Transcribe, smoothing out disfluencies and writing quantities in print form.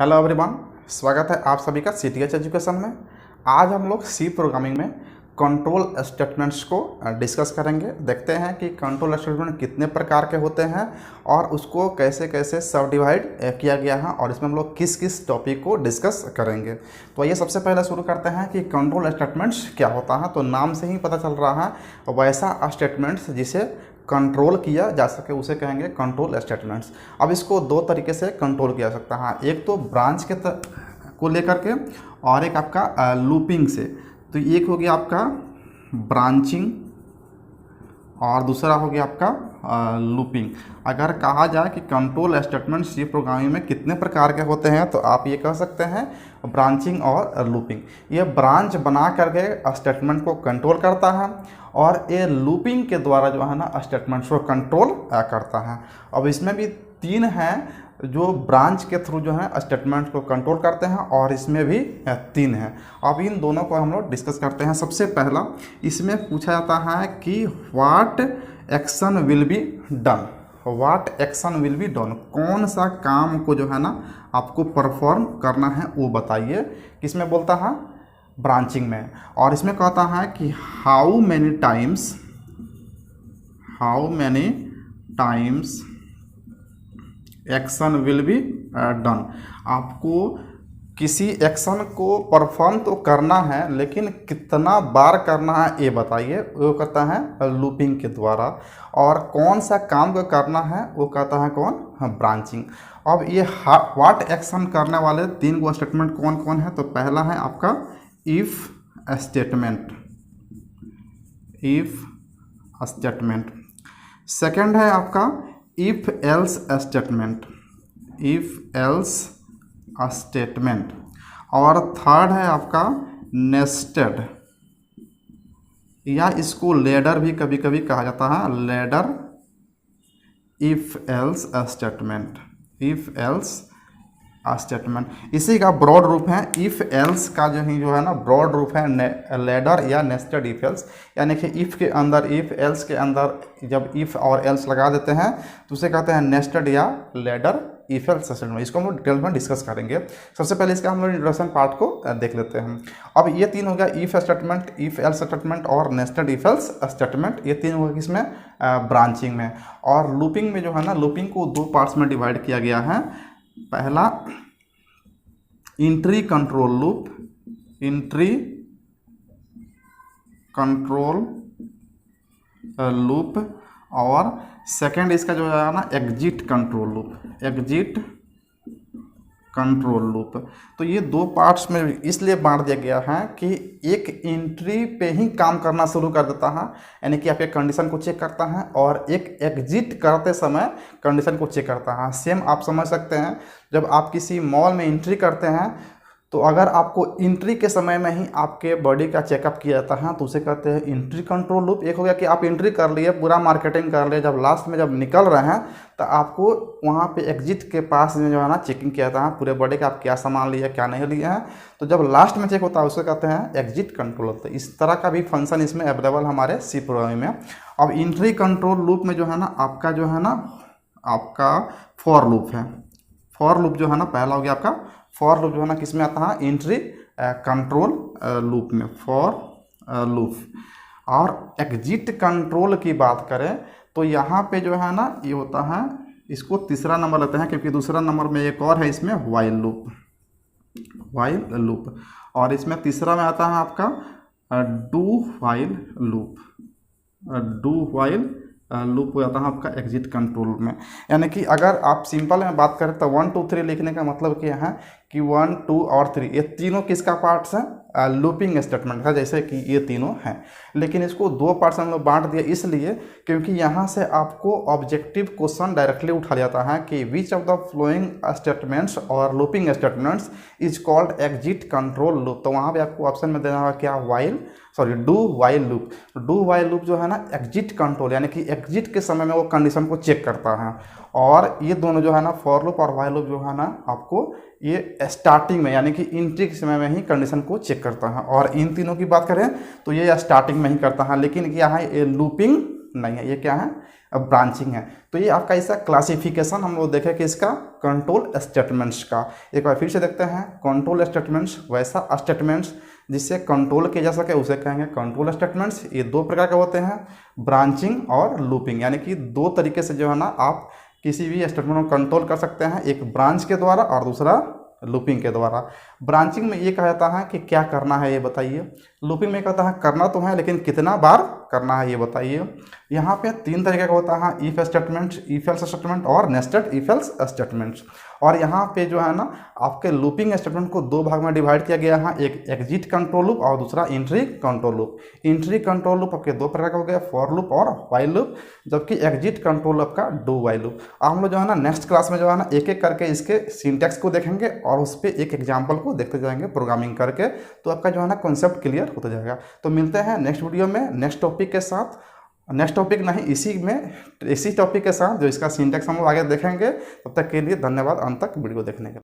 Hello everyone, स्वागत है आप सभी का CTH एजुकेशन में। आज हम लोग सी प्रोग्रामिंग में कंट्रोल स्टेटमेंट्स को डिस्कस करेंगे। देखते हैं कि कंट्रोल स्टेटमेंट कितने प्रकार के होते हैं और उसको कैसे कैसे सब डिवाइड किया गया है और इसमें हम लोग किस किस टॉपिक को डिस्कस करेंगे। तो ये सबसे पहले शुरू करते हैं कि कंट्रोल स्टेटमेंट्स क्या होता है। तो नाम से ही पता चल रहा है वैसा स्टेटमेंट्स जिसे कंट्रोल किया जा सके उसे कहेंगे कंट्रोल स्टेटमेंट्स। अब इसको दो तरीके से कंट्रोल किया जा सकता है, एक तो ब्रांच के को लेकर के और एक आपका लूपिंग से। तो एक हो गया आपका ब्रांचिंग और दूसरा हो गया आपका लूपिंग। अगर कहा जाए कि कंट्रोल स्टेटमेंट सी प्रोग्रामिंग में कितने प्रकार के होते हैं तो आप ये कह सकते हैं ब्रांचिंग और लूपिंग। ये ब्रांच बना करके स्टेटमेंट को कंट्रोल करता है और ये लूपिंग के द्वारा जो है ना स्टेटमेंट्स को कंट्रोल करता है। अब इसमें भी तीन हैं जो ब्रांच के थ्रू जो है स्टेटमेंट को कंट्रोल करते हैं और इसमें भी तीन हैं। अब इन दोनों को हम लोग डिस्कस करते हैं। सबसे पहला इसमें पूछा जाता है कि what action will be done. What action will be done, कौन सा काम को जो है ना आपको परफॉर्म करना है वो बताइए। किसमें बोलता है? ब्रांचिंग में। और इसमें कहता है कि how many times action will be done. आपको किसी एक्शन को परफॉर्म तो करना है लेकिन कितना बार करना है ये बताइए। वो कहता है लूपिंग के द्वारा। और कौन सा काम को करना है वो कहता है कौन? ब्रांचिंग। अब ये व्हाट एक्शन करने वाले तीन गो स्टेटमेंट कौन कौन है? तो पहला है आपका इफ स्टेटमेंट। सेकंड है आपका इफ एल्स स्टेटमेंट। और थर्ड है आपका नेस्टेड, या इसको लेडर भी कभी कभी कहा जाता है, लेडर इफ एल्स स्टेटमेंट। इसी का ब्रॉड रूप है इफ एल्स का जो है ना ब्रॉड रूप है लेडर या नेस्टेड इफ एल्स। यानी कि इफ के अंदर इफ, एल्स के अंदर जब इफ और एल्स लगा देते हैं तो उसे कहते हैं नेस्टेड या लेडर इफ एल्स स्टेटमेंट। इसको हम लोग डिटेल में डिस्कस करेंगे। सबसे पहले इसका हम लोग इंट्रोडक्शन पार्ट को देख लेते हैं। अब ये तीन हो गया if statement, if else statement और नेस्टेड इफ एल्स स्टेटमेंट। ये तीन हो गया किसमें? ब्रांचिंग में। और लूपिंग में जो है ना, लूपिंग को दो पार्ट्स में डिवाइड किया गया है। पहला इंट्री कंट्रोल लूप और सेकंड इसका जो है ना एग्जिट कंट्रोल लूप। तो ये दो पार्ट्स में इसलिए बांट दिया गया है कि एक एंट्री पे ही काम करना शुरू कर देता है, यानी कि आपके कंडीशन को चेक करता है, और एक एग्जिट करते समय कंडीशन को चेक करता है। सेम आप समझ सकते हैं जब आप किसी मॉल में एंट्री करते हैं तो अगर आपको एंट्री के समय में ही आपके बॉडी का चेकअप किया जाता है तो उसे कहते हैं एंट्री कंट्रोल लूप। एक हो गया कि आप एंट्री कर लिए, पूरा मार्केटिंग कर लिए, जब लास्ट में जब निकल रहे हैं तो आपको वहाँ पे एग्जिट के पास जो है ना चेकिंग किया जाता है पूरे बॉडी का, आप क्या सामान लिए क्या नहीं लिए हैं। तो जब लास्ट में चेक होता है उसे कहते हैं एग्जिट कंट्रोल लूप। इस तरह का भी फंक्शन इसमें अवेलेबल हमारे सी प्रोग्रामिंग में। अब एंट्री कंट्रोल लूप में जो है ना आपका जो है ना आपका फॉर लूप है। फॉर लूप जो है ना पहला हो गया आपका फॉर लूप जो है ना किस में आता है? एंट्री कंट्रोल लूप में, फॉर लूप। और एग्जिट कंट्रोल की बात करें तो यहाँ पे जो है ना ये होता है, इसको तीसरा नंबर लेते हैं क्योंकि दूसरा नंबर में एक और है इसमें व्हाइल लूप। और इसमें तीसरा में आता है आपका डू व्हाइल लूप हो जाता है आपका एग्जिट कंट्रोल में। यानी कि अगर आप सिंपल में बात करें तो 1 2 3 लिखने का मतलब क्या है कि 1 2 और 3 ये तीनों किसका पार्ट्स हैं? लूपिंग स्टेटमेंट का, जैसे कि ये तीनों हैं। लेकिन इसको दो पार्ट्स हम लोग बांट दिया इसलिए क्योंकि यहाँ से आपको ऑब्जेक्टिव क्वेश्चन डायरेक्टली उठा जाता है कि which of the following statements और looping statements is called exit control loop. तो वहाँ पे आपको ऑप्शन में देना होगा क्या? Do while loop. Do while loop जो है ना एग्जिट कंट्रोल, यानी कि एग्जिट के समय में वो कंडीशन को चेक करता है। और ये दोनों जो है ना फॉर लूप और वाइल लूप जो है ना आपको ये स्टार्टिंग में यानी कि एंट्री के समय में ही कंडीशन को चेक करता है। और इन तीनों की बात करें तो ये स्टार्टिंग में ही करता है, लेकिन यहाँ ये लूपिंग नहीं है, ये क्या है? ब्रांचिंग है। तो ये आपका इसका क्लासिफिकेशन हम लोग देखें कि इसका कंट्रोल स्टेटमेंट्स का। एक बार फिर से देखते हैं, कंट्रोल स्टेटमेंट्स वैसा स्टेटमेंट्स जिससे कंट्रोल किया जा सके उसे कहेंगे कंट्रोल स्टेटमेंट्स। ये दो प्रकार के होते हैं, ब्रांचिंग और लूपिंग, यानी कि दो तरीके से जो है ना आप किसी भी स्टेटमेंट को कंट्रोल कर सकते हैं, एक ब्रांच के द्वारा और दूसरा लूपिंग के द्वारा। ब्रांचिंग में ये कहा जाता है कि क्या करना है ये बताइए, लूपिंग में कहता है करना तो है लेकिन कितना बार करना है ये बताइए। यहाँ पे तीन तरीके का होता है, if statement, if else statement और नेस्टेड इफ एल्स स्टेटमेंट्स। और यहाँ पे जो है ना आपके लूपिंग स्टेटमेंट को दो भाग में डिवाइड किया गया है, एक एग्जिट कंट्रोल लूप और दूसरा entry control loop. Entry control loop आपके दो प्रकार का हो गया, फॉर लूप और व्हाइल लूप, जबकि एग्जिट कंट्रोल लूप का डू व्हाइल लूप। हम लोग जो है ना नेक्स्ट क्लास में जो है ना एक एक करके इसके सिंटैक्स को देखेंगे और उस पर एक एग्जाम्पल को देखते जाएंगे प्रोग्रामिंग करके, तो आपका जो है ना कॉन्सेप्ट क्लियर होता जाएगा। तो मिलते हैं नेक्स्ट वीडियो में नेक्स्ट टॉपिक के साथ, नेक्स्ट टॉपिक नहीं इसी टॉपिक के साथ जो इसका सिंटैक्स हम लोग आगे देखेंगे। तब तक के लिए धन्यवाद अंत तक वीडियो देखने के लिए।